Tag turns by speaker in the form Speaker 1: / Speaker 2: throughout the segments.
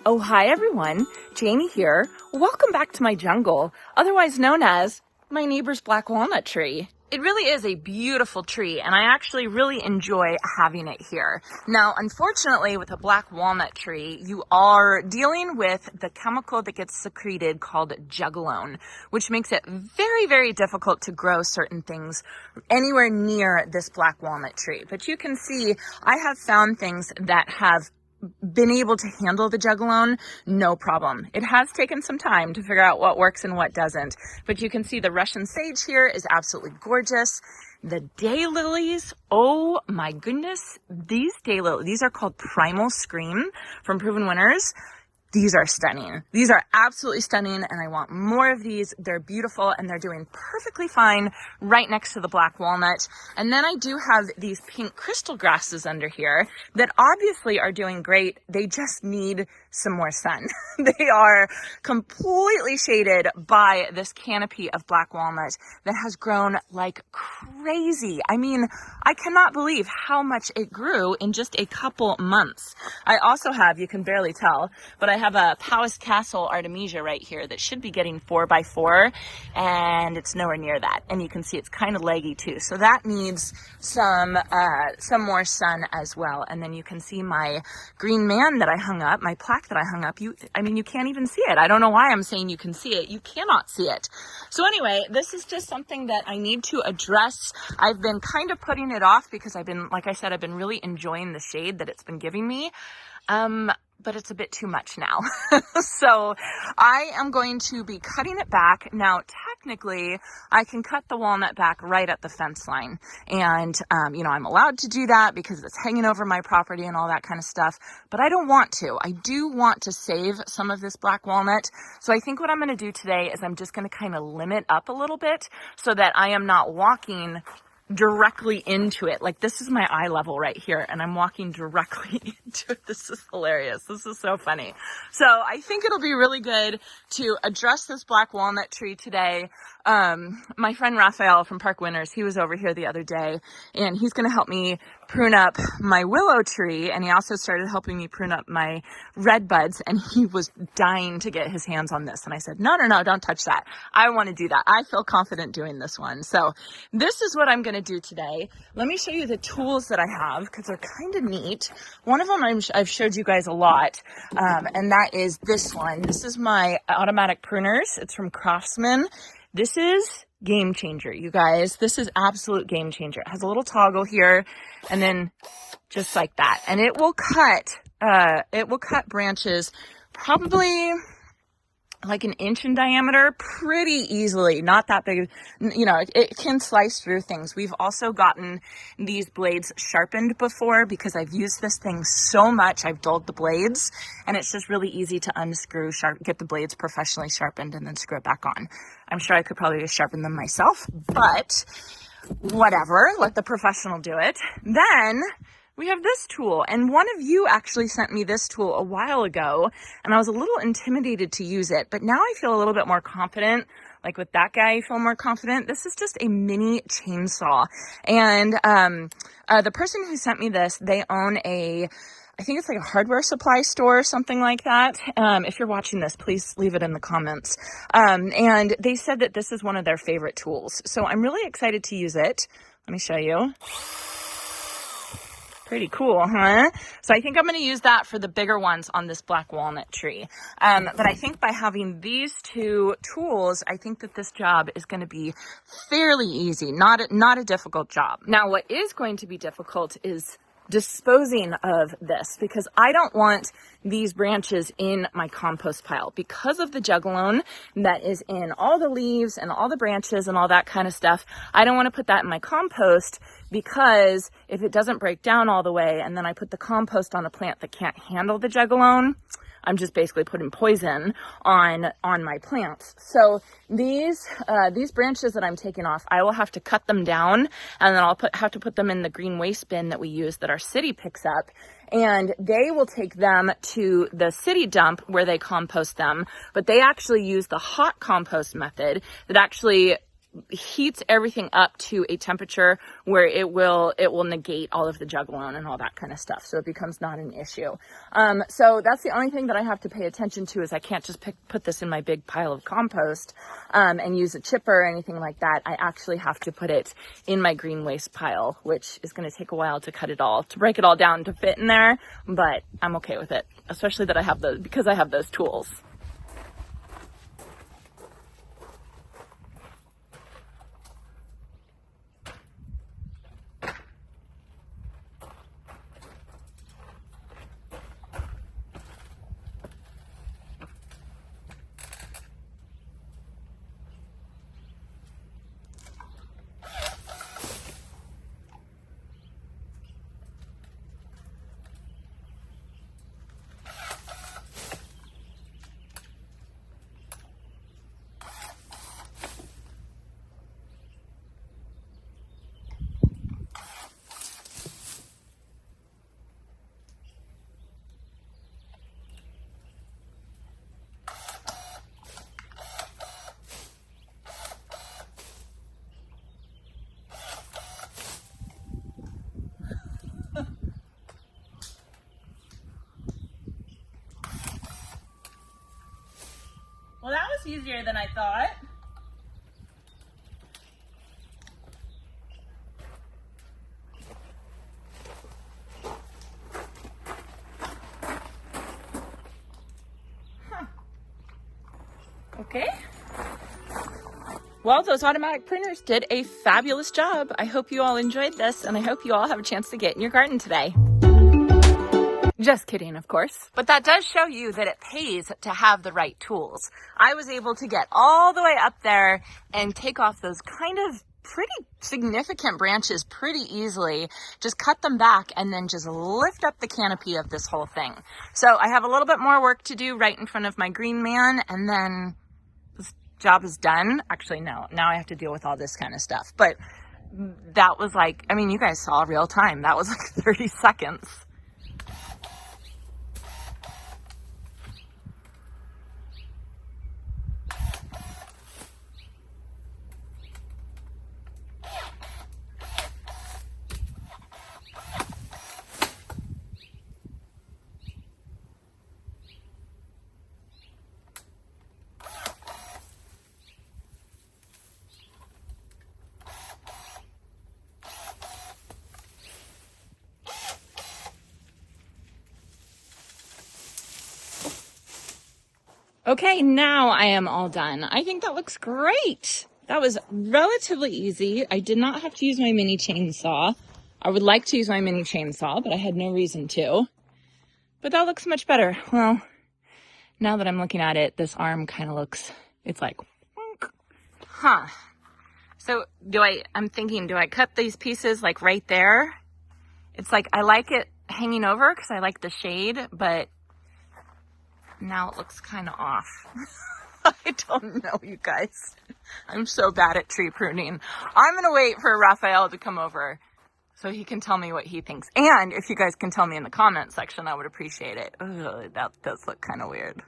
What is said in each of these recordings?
Speaker 1: Oh, hi everyone, Janie here. Welcome back to my jungle, otherwise known as my neighbor's black walnut tree. It really is a beautiful tree, and I actually really enjoy having it here. Now, unfortunately, with a black walnut tree, you are dealing with the chemical that gets secreted called jugalone, which makes it very, very difficult to grow certain things anywhere near this black walnut tree. But you can see I have found things that have been able to handle the jugalone, no problem. It has taken some time to figure out what works and what doesn't, but you can see the Russian sage here is absolutely gorgeous. The daylilies, oh my goodness, these daylilies, these are called Primal Scream from Proven Winners. These are stunning. These are absolutely stunning, and I want more of these. They're beautiful, and they're doing perfectly fine right next to the black walnut. And then I do have these pink crystal grasses under here that obviously are doing great. They just need some more sun. They are completely shaded by this canopy of black walnut that has grown like crazy. I mean, I cannot believe how much it grew in just a couple months. I also have, you can barely tell, but I have a Powys Castle Artemisia right here that should be getting 4x4, and it's nowhere near that. And you can see it's kind of leggy too. So that needs some more sun as well. And then you can see my green man that I hung up, my plaque that I hung up. You can't even see it. I don't know why I'm saying you can see it. You cannot see it. So anyway, this is just something that I need to address. I've been kind of putting it off because I've been, like I said, I've been really enjoying the shade that it's been giving me. But it's a bit too much now. So I am going to be cutting it back. Now, technically, I can cut the walnut back right at the fence line. And, I'm allowed to do that because it's hanging over my property and all that kind of stuff. But I don't want to. I do want to save some of this black walnut. So I think what I'm going to do today is I'm just going to kind of limit up a little bit so that I am not walking directly into it. Like, this is my eye level right here, and I'm walking directly into it. This is hilarious. This is so funny. So I think it'll be really good to address this black walnut tree today. My friend Raphael from Park Winners, he was over here the other day, and he's going to help me prune up my willow tree, and he also started helping me prune up my red buds, and he was dying to get his hands on this. And I said, no, don't touch that. I want to do that. I feel confident doing this one. So this is what I'm going to do today. Let me show you the tools that I have because they're kind of neat. One of them I've showed you guys a lot, and that is this one. This is my automatic pruners. It's from Craftsman. This is game changer, you guys. This is absolute game changer. It has a little toggle here, and then just like that, and it will cut branches probably like an inch in diameter pretty easily. Not that big, it can slice through things. We've also gotten these blades sharpened before because I've used this thing so much. I've dulled the blades, and it's just really easy to unscrew, get the blades professionally sharpened, and then screw it back on. I'm sure I could probably just sharpen them myself, but whatever, let the professional do it. Then we have this tool, and one of you actually sent me this tool a while ago, and I was a little intimidated to use it, but now I feel a little bit more confident. Like with that guy, I feel more confident. This is just a mini chainsaw, and the person who sent me this, they own I think it's like a hardware supply store or something like that. If you're watching this, please leave it in the comments. And they said that this is one of their favorite tools, so I'm really excited to use it. Let me show you. Pretty cool, huh? So I think I'm going to use that for the bigger ones on this black walnut tree. But I think by having these two tools, I think that this job is going to be fairly easy, not a difficult job. Now, what is going to be difficult is disposing of this, because I don't want these branches in my compost pile because of the jugalone that is in all the leaves and all the branches and all that kind of stuff. I don't want to put that in my compost because if it doesn't break down all the way and then I put the compost on a plant that can't handle the jugalone, I'm just basically putting poison on my plants. So these branches that I'm taking off, I will have to cut them down, and then I'll have to put them in the green waste bin that we use that our city picks up, and they will take them to the city dump where they compost them. But they actually use the hot compost method that actually heats everything up to a temperature where it will negate all of the juglone and all that kind of stuff. So it becomes not an issue. So that's the only thing that I have to pay attention to is I can't just put this in my big pile of compost, and use a chipper or anything like that. I actually have to put it in my green waste pile, which is going to take a while to break it all down to fit in there, but I'm okay with it, especially that because I have those tools. Well, that was easier than I thought. Huh. Okay. Well, those automatic pruners did a fabulous job. I hope you all enjoyed this, and I hope you all have a chance to get in your garden today. Just kidding, of course. But that does show you that it pays to have the right tools. I was able to get all the way up there and take off those kind of pretty significant branches pretty easily. Just cut them back and then just lift up the canopy of this whole thing. So I have a little bit more work to do right in front of my green man, and then this job is done. Actually, no. Now I have to deal with all this kind of stuff. But that was like, I mean, you guys saw real time. That was like 30 seconds. Okay, now I am all done. I think that looks great. That was relatively easy. I did not have to use my mini chainsaw. I would like to use my mini chainsaw, but I had no reason to. But that looks much better. Well, now that I'm looking at it, this arm kind of looks, it's like, huh. So I'm thinking, do I cut these pieces like right there? It's like, I like it hanging over because I like the shade, but now it looks kind of off. I don't know, you guys. I'm so bad at tree pruning. I'm going to wait for Raphael to come over so he can tell me what he thinks. And if you guys can tell me in the comment section, I would appreciate it. Ugh, that does look kind of weird.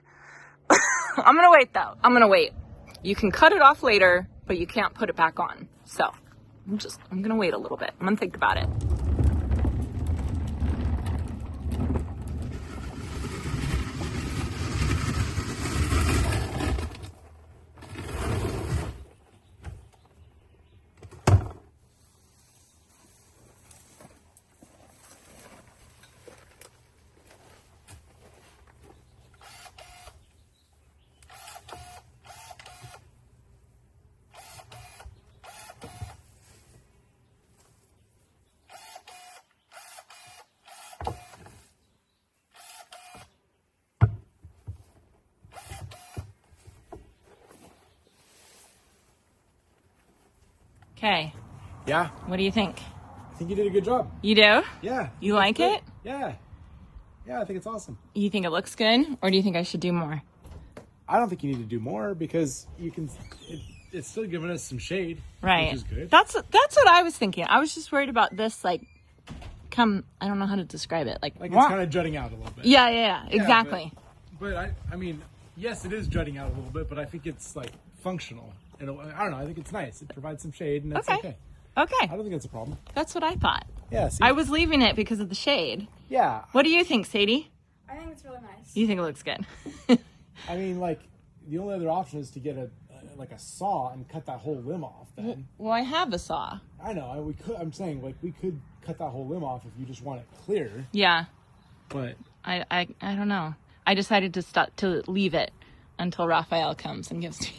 Speaker 1: I'm going to wait though. I'm going to wait. You can cut it off later, but you can't put it back on. So I'm going to wait a little bit. I'm going to think about it. Okay.
Speaker 2: Yeah.
Speaker 1: What do you think?
Speaker 2: I think you did a good job.
Speaker 1: You do?
Speaker 2: Yeah.
Speaker 1: You like it?
Speaker 2: Yeah. Yeah, I think it's awesome.
Speaker 1: You think it looks good, or do you think I should do more?
Speaker 2: I don't think you need to do more because you can. It's still giving us some shade,
Speaker 1: right?
Speaker 2: Which is good.
Speaker 1: That's what I was thinking. I was just worried about this, like, I don't know how to describe it, like
Speaker 2: it's kind of jutting out a little bit.
Speaker 1: Yeah, exactly.
Speaker 2: But I mean, yes, it is jutting out a little bit, but I think it's like functional. And I don't know. I think it's nice. It provides some shade, and that's okay.
Speaker 1: Okay.
Speaker 2: I don't think it's a problem.
Speaker 1: That's what I thought.
Speaker 2: Yeah. See?
Speaker 1: I was leaving it because of the shade.
Speaker 2: Yeah.
Speaker 1: What do you think, Sadie?
Speaker 3: I think it's really nice.
Speaker 1: You think it looks good?
Speaker 2: I mean, like, the only other option is to get a saw and cut that whole limb off. Then.
Speaker 1: Well, I have a saw.
Speaker 2: I know. We could. I'm saying, like, we could cut that whole limb off if you just want it clear.
Speaker 1: Yeah.
Speaker 2: But
Speaker 1: I don't know. I decided to leave it until Raphael comes and gives me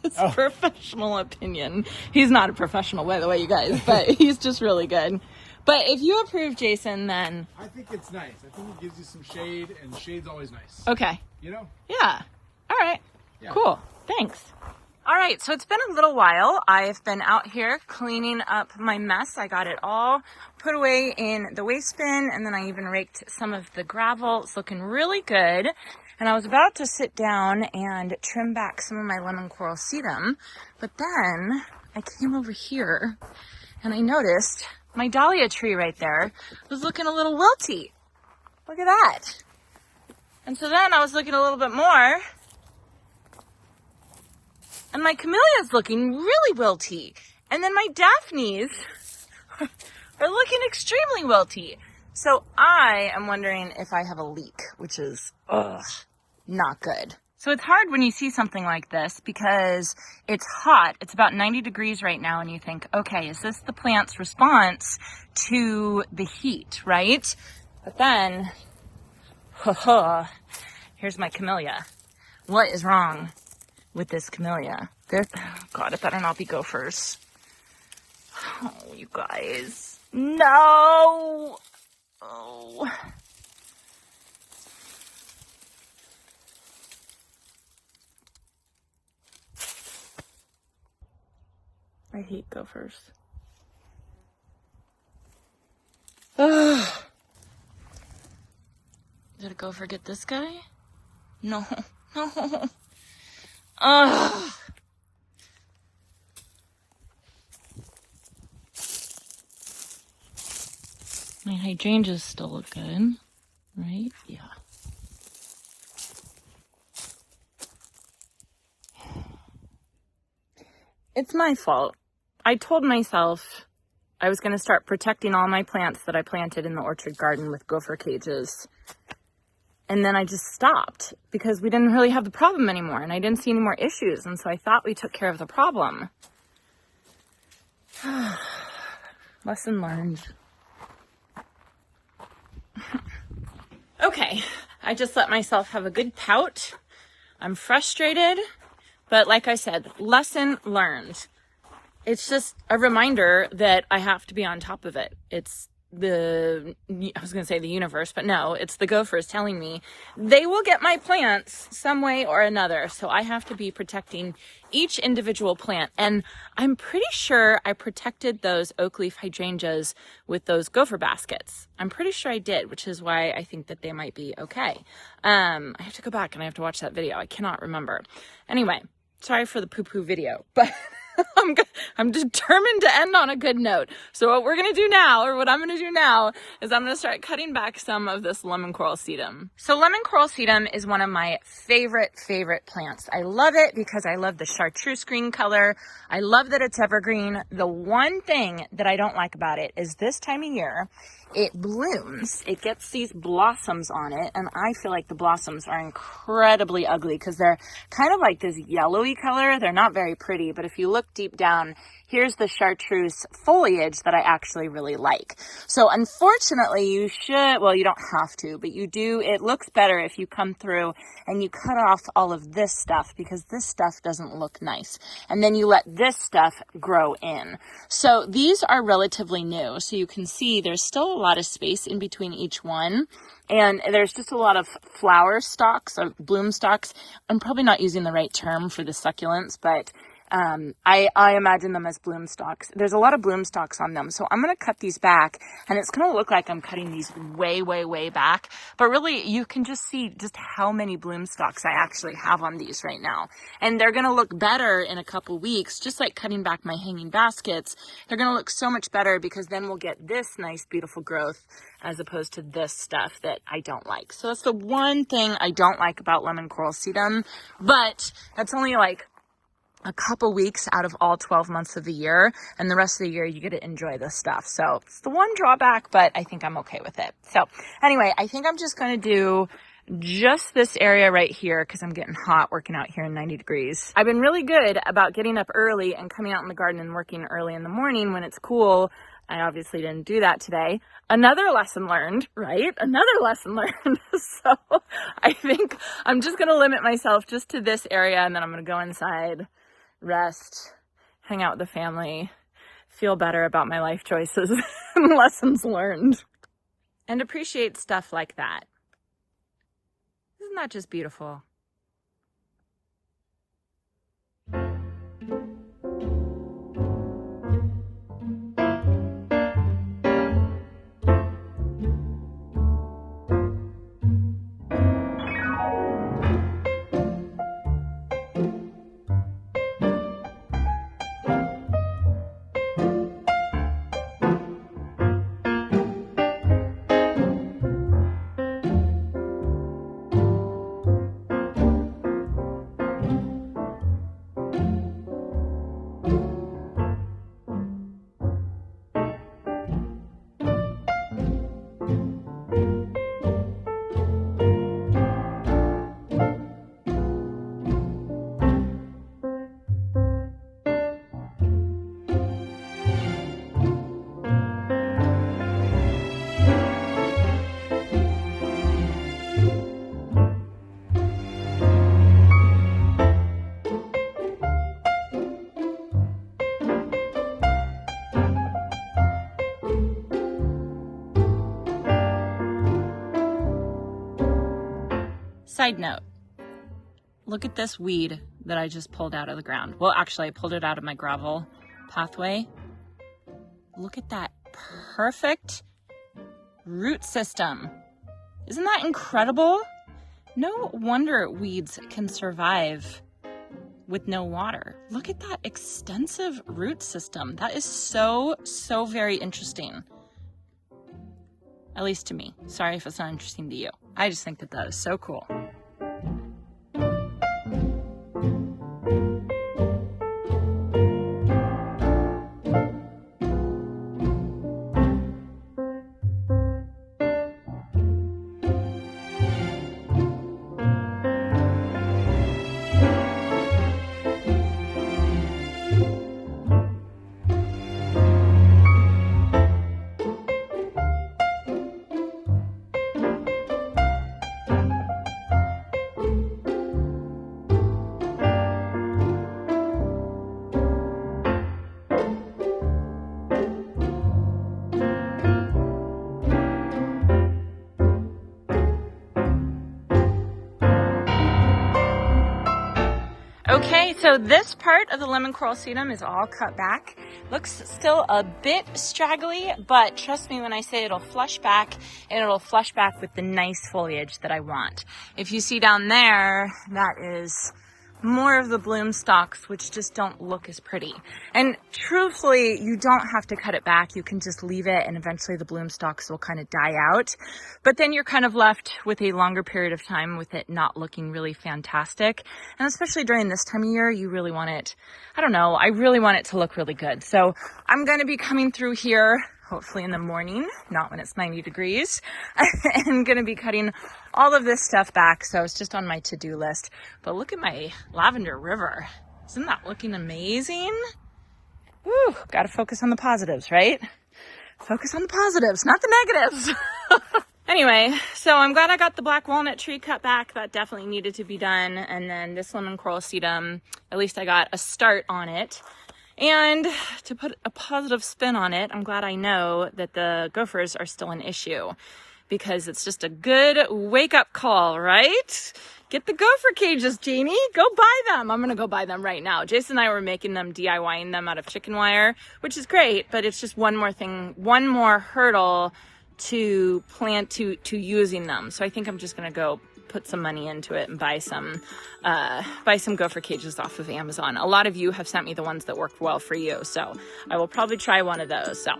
Speaker 1: his professional opinion. He's not a professional, by the way, you guys, but he's just really good. But if you approve, Jason, then...
Speaker 2: I think it's nice. I think it gives you some shade, and shade's always nice.
Speaker 1: Okay.
Speaker 2: You know?
Speaker 1: Yeah. All right.
Speaker 2: Yeah.
Speaker 1: Cool. Thanks. All right, so it's been a little while. I've been out here cleaning up my mess. I got it all put away in the waste bin, and then I even raked some of the gravel. It's looking really good. And I was about to sit down and trim back some of my lemon coral sedum, but then I came over here and I noticed my dahlia tree right there was looking a little wilty. Look at that. And so then I was looking a little bit more, and my camellia's looking really wilty. And then my daphnes are looking extremely wilty. So I am wondering if I have a leak, which is, not good. So it's hard when you see something like this because it's hot. It's about 90 degrees right now, and you think, okay, is this the plant's response to the heat, right? But then, here's my camellia. What is wrong with this camellia? God, it better not be gophers. Oh, you guys. No! Oh. I hate gophers. Ugh. Did a gopher get this guy? No. No. Ugh. My hydrangeas still look good, right? Yeah. It's my fault. I told myself I was going to start protecting all my plants that I planted in the orchard garden with gopher cages. And then I just stopped because we didn't really have the problem anymore and I didn't see any more issues. And so I thought we took care of the problem. Lesson learned. Okay, I just let myself have a good pout. I'm frustrated, but like I said, lesson learned. It's just a reminder that I have to be on top of it. It's I was going to say the universe, but no, it's the gophers telling me they will get my plants some way or another. So I have to be protecting each individual plant. And I'm pretty sure I protected those oak leaf hydrangeas with those gopher baskets. I'm pretty sure I did, which is why I think that they might be okay. I have to go back and I have to watch that video. I cannot remember. Anyway, sorry for the poo-poo video, but I'm determined to end on a good note. So what we're going to do now, or what I'm going to do now, is I'm going to start cutting back some of this lemon coral sedum. So lemon coral sedum is one of my favorite plants. I love it because I love the chartreuse green color. I love that it's evergreen. The one thing that I don't like about it is this time of year, it blooms. It gets these blossoms on it, and I feel like the blossoms are incredibly ugly because they're kind of like this yellowy color. They're not very pretty, but if you look deep down, here's the chartreuse foliage that I actually really like. So unfortunately, you don't have to, but you do. It looks better if you come through and you cut off all of this stuff because this stuff doesn't look nice. And then you let this stuff grow in. So these are relatively new. So you can see there's still a lot of space in between each one. And there's just a lot of flower stalks or bloom stalks. I'm probably not using the right term for the succulents, but I imagine them as bloom stalks. There's a lot of bloom stalks on them. So I'm going to cut these back, and it's going to look like I'm cutting these way, way, way back. But really, you can just see just how many bloom stalks I actually have on these right now. And they're going to look better in a couple weeks, just like cutting back my hanging baskets. They're going to look so much better because then we'll get this nice, beautiful growth as opposed to this stuff that I don't like. So that's the one thing I don't like about lemon coral sedum. But that's only like a couple weeks out of all 12 months of the year, and the rest of the year you get to enjoy this stuff. So it's the one drawback, but I think I'm okay with it. So anyway, I think I'm just going to do just this area right here because I'm getting hot working out here in 90 degrees. I've been really good about getting up early and coming out in the garden and working early in the morning when it's cool. I obviously didn't do that today. Another lesson learned, right? Another lesson learned. So I think I'm just going to limit myself just to this area, and then I'm going to go inside, rest, hang out with the family, feel better about my life choices and lessons learned, and appreciate stuff like that. Isn't that just beautiful? Side note, look at this weed that I just pulled out of the ground. Well, actually, I pulled it out of my gravel pathway. Look at that perfect root system. Isn't that incredible? No wonder weeds can survive with no water. Look at that extensive root system. That is so very interesting. At least to me. Sorry if it's not interesting to you. I just think that that is so cool. Okay, so this part of the lemon coral sedum is all cut back. Looks still a bit straggly, but trust me when I say it'll flush back, and it'll flush back with the nice foliage that I want. If you see down there, that is more of the bloom stalks, which just don't look as pretty. And truthfully, you don't have to cut it back. You can just leave it, and eventually the bloom stalks will kind of die out. But then you're kind of left with a longer period of time with it not looking really fantastic. And especially during this time of year, you really want it, I don't know, I really want it to look really good. So I'm going to be coming through here, hopefully in the morning, not when it's 90 degrees. I'm going to be cutting all of this stuff back, so it's just on my to-do list. But look at my lavender river. Isn't that looking amazing? Woo, gotta focus on the positives, right? Focus on the positives, not the negatives. Anyway, so I'm glad I got the black walnut tree cut back. That definitely needed to be done. And then this lemon coral sedum, at least I got a start on it. And to put a positive spin on it, I'm glad I know that the gophers are still an issue, because it's just a good wake-up call, right? Get the gopher cages, Jamie. Go buy them. I'm going to go buy them right now. Jason and I were making them, DIYing them out of chicken wire, which is great, but it's just one more thing, one more hurdle to plant to using them. So I think I'm just going to go put some money into it and buy some gopher cages off of Amazon. A lot of you have sent me the ones that worked well for you, so I will probably try one of those. So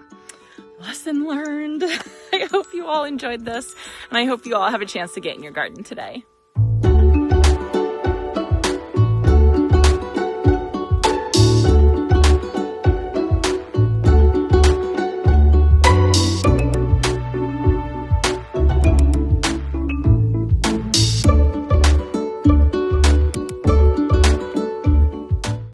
Speaker 1: lesson learned. I hope you all enjoyed this, and I hope you all have a chance to get in your garden today.